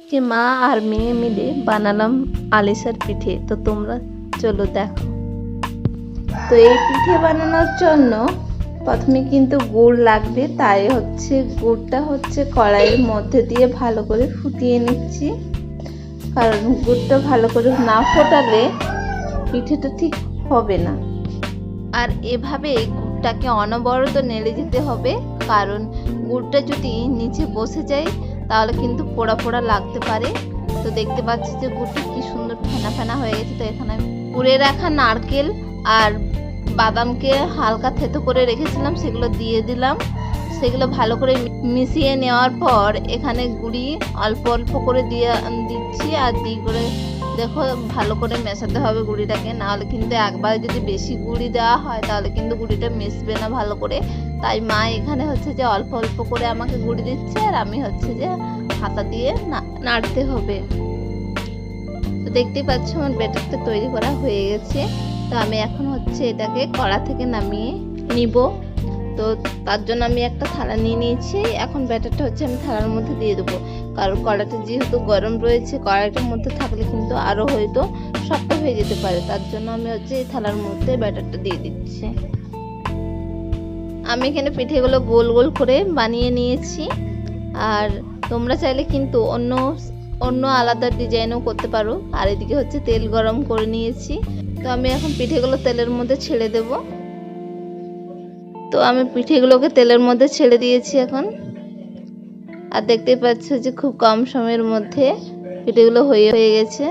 আজকে মা আর মেয়ে মিলে বানালাম আলিশার পিঠে। তো তোমরা চলো দেখো। তো এই পিঠে বানানোর জন্য প্রথমে কিন্তু গুড় লাগবে, তাই গুড়টা কড়াইয়ের মধ্যে দিয়ে ভালো করে ফুটিয়ে নিচ্ছি, কারণ গুড়টা ভালো করে না ফোটালে পিঠেটা ঠিক হবে না। আর এভাবে গুড়টাকে অনবরত নেড়ে যেতে হবে, কারণ গুড়টা যদি নিচে বসে যায় তাহলে কিন্তু পোড়া পোড়া লাগতে পারে। তো দেখতে পাচ্ছি যে গুড়টা কি সুন্দর ফেনা ফেনা হয়ে গেছে। তো এখানে কুড়ে রাখা নারকেল আর বাদামকে হালকা থেতো করে রেখেছিলাম, সেগুলো দিয়ে দিলাম। সেগুলো ভালো করে মিশিয়ে নেওয়ার পর এখানে গুড়ি অল্প অল্প করে দিচ্ছি, আর করে দেখো ভালো করে মেশাতে হবে গুড়িটাকে, নাহলে কিন্তু একবারে যদি বেশি গুড়ি দেওয়া হয় তাহলে কিন্তু গুড়িটা মিশবে না ভালো করে। তাই মা এখানে যে অল্প অল্প করে আমাকে গুড়ি দিচ্ছে, আর আমি যে হাতা দিয়ে নাড়তে হবে। তো দেখতেই পাচ্ছ আমার ব্যাটারটা তৈরি করা হয়ে গেছে। তো আমি এখন এটাকে কড়া থেকে নামিয়ে নিব। তো তার জন্য আমি একটা থালা নিয়ে নিয়েছি। এখন ব্যাটারটা আমি থালার মধ্যে দিয়ে দেবো, কারণ কড়াটা যেহেতু গরম রয়েছে, কড়াইটার মধ্যে থাকলে কিন্তু আরো হয়তো শক্ত হয়ে যেতে পারে। তার জন্য আমি এই থালার মধ্যে ব্যাটারটা দিয়ে দিচ্ছি। আমি এখানে পিঠেগুলো গোল গোল করে বানিয়ে নিয়েছি, আর তোমরা চাইলে কিন্তু অন্য আলাদা ডিজাইনও করতে পারো। আর এদিকে তেল গরম করে নিয়েছি। তো আমি এখন পিঠেগুলো তেলের মধ্যে ছেড়ে দেব। তো আমি পিঠেগুলোকে তেলের মধ্যে ছেড়ে দিয়েছি এখন। আর দেখতেই পাচ্ছ যে খুব কম সময়ের মধ্যে পিঠেগুলো হয়ে গেছে।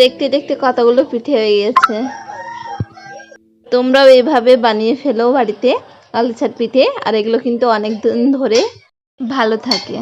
দেখতে দেখতে কতগুলো পিঠে হয়ে গেছে। তোমরাও এইভাবে বানিয়ে ফেলো বাড়িতে আলিশার পিঠে, আর এগুলো কিন্তু অনেক দিন ধরে ভালো থাকে।